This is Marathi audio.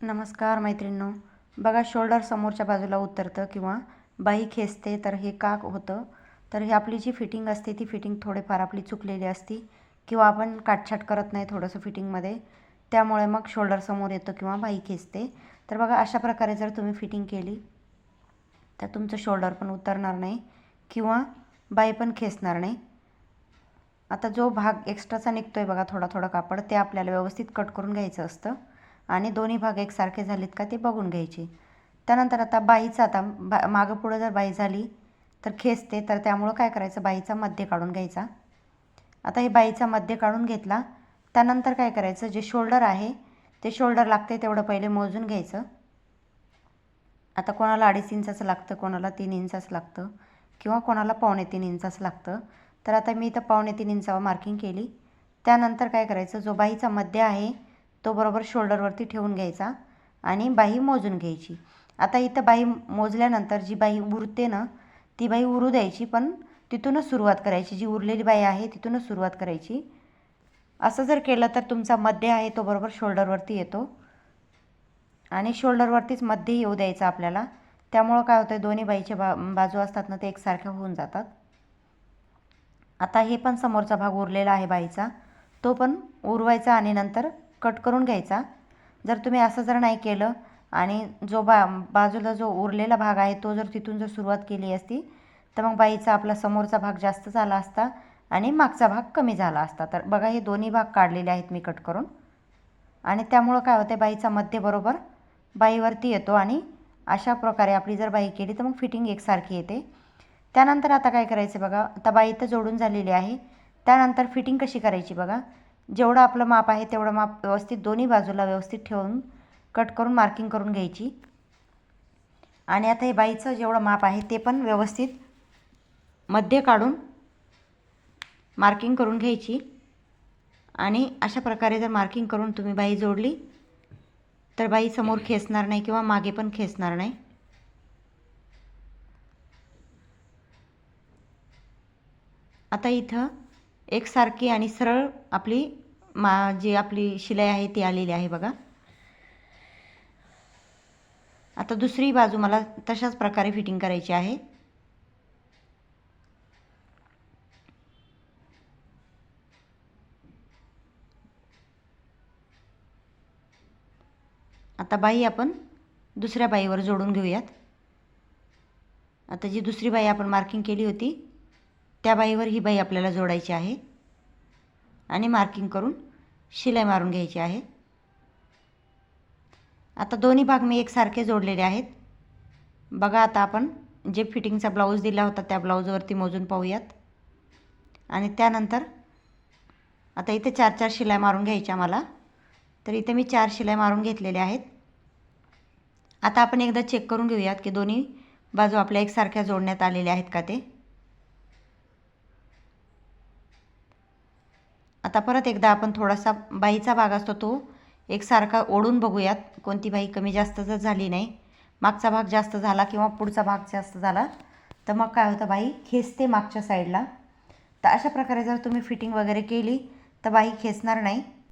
नमस्कार मैत्रिणींनो, बघा शोल्डर समोरच्या बाजूला उतरतं किंवा बाही खेचते तर हे का होतं? तर ही आपली जी फिटिंग असते ती फिटिंग थोडेफार आपली चुकलेली असती किंवा आपण काटछाट करत नाही थोडंसं फिटिंगमध्ये, त्यामुळे मग शोल्डर समोर येतं किंवा बाही खेचते. तर बघा अशा प्रकारे जर तुम्ही फिटिंग केली तर तुमचं शोल्डर पण उतरणार नाही किंवा बाही पण खेचणार नाही. आता जो भाग एक्स्ट्राचा निघतो आहे बघा थोडा थोडा कापड, ते आपल्याला व्यवस्थित कट करून घ्यायचं असतं आणि दोन्ही भाग एकसारखे झालेत का ते बघून घ्यायचे. त्यानंतर आता बाहीचं आता मागं पुढं जर बाही झाली तर खेचते, तर त्यामुळं काय करायचं, बाहीचा मध्य काढून घ्यायचा. आता हे बाहीचा मध्य काढून घेतला, त्यानंतर काय करायचं, जे शोल्डर आहे ते शोल्डर लागते तेवढं पहिले मोजून घ्यायचं. आता कोणाला 2.5 इंचाचं लागतं, कोणाला 3 इंचाचं लागतं किंवा कोणाला 2.25 इंचाचं लागतं. तर आता मी इथं 2.25 इंचावर मार्किंग केली. त्यानंतर काय करायचं, जो बाहीचा मध्य आहे तो बरोबर शोल्डरवरती ठेवून घ्यायचा आणि बाही मोजून घ्यायची. आता इथं बाही मोजल्यानंतर जी बाही उरते ना ती बाही उरू द्यायची, पण तिथूनच सुरुवात करायची. जी उरलेली बाही आहे तिथूनच सुरुवात करायची. असं जर केलं तर तुमचा मध्य आहे तो बरोबर शोल्डरवरती येतो आणि शोल्डरवरतीच मध्य येऊ द्यायचं आपल्याला. त्यामुळं काय होतं, दोन्ही बाहीचे बाजू असतात ना ते एकसारख्या होऊन जातात. आता हे पण समोरचा भाग उरलेला आहे बाहीचा, तो पण उरवायचा आणि नंतर कट करून घ्यायचा. जर तुम्ही असं जर नाही केलं आणि जो बाजूला जो उरलेला भाग आहे तो जर तिथून जर सुरुवात केली असती तर मग बाहीचा आपला समोरचा भाग जास्त झाला असता आणि मागचा भाग कमी झाला असता. तर बघा हे दोन्ही भाग काढलेले आहेत मी कट करून, आणि त्यामुळं काय होते, बाहीचा मध्य बरोबर बाहीवरती येतो आणि अशा प्रकारे आपली जर बाही केली तर मग फिटिंग एकसारखी येते. त्यानंतर आता काय करायचं बघा, आता बाही तर जोडून झालेली आहे. त्यानंतर फिटिंग कशी करायची बघा, जेवढं आपलं माप आहे तेवढं माप व्यवस्थित दोन्ही बाजूला व्यवस्थित ठेवून कट करून मार्किंग करून घ्यायची. आणि आता हे बाहीचं जेवढं माप आहे ते पण व्यवस्थित मध्य काढून मार्किंग करून घ्यायची. आणि अशा प्रकारे जर मार्किंग करून तुम्ही बाही जोडली तर बाही समोर खेचणार नाही किंवा मागे पण खेचणार नाही. आता इथं एकसारखी आणि सरळ आपली जी आपली शिलाई आहे ती आलेली आहे बघा. आता दुसरी बाजू मला तशाच प्रकारे फिटिंग करायची आहे. आता बाही आपण दुसऱ्या बाहीवर जोडून घेऊयात. आता जी दुसरी बाही आपण मार्किंग केली होती त्या बाहीवर ही बाही आपल्याला जोडायची आहे आणि मार्किंग करून शिलाई मारून घ्यायची आहे. आता दोन्ही भाग मी एकसारखे जोडलेले आहेत बघा. आता आपण जे फिटिंगचा ब्लाऊज दिला होता त्या ब्लाऊजवरती मोजून पाहूयात. आणि त्यानंतर आता इथे 4-4 शिलाई मारून घ्यायच्या मला, तर इथे मी 4 शिलाई मारून घेतलेल्या आहेत. आता आपण एकदा चेक करून घेऊयात की दोन्ही बाजू आपल्या एकसारख्या जोडण्यात आलेल्या आहेत का ते. आता परत एकदा आपण थोडासा बाहीचा भाग असतो तो एकसारखा ओढून बघूयात, कोणती बाही कमी जास्त जर झाली नाही, मागचा भाग जास्त झाला किंवा पुढचा भाग जास्त झाला तर मग काय होतं, बाही खेचते मागच्या साईडला. तर अशा प्रकारे जर तुम्ही फिटिंग वगैरे केली तर बाही खेचणार नाही.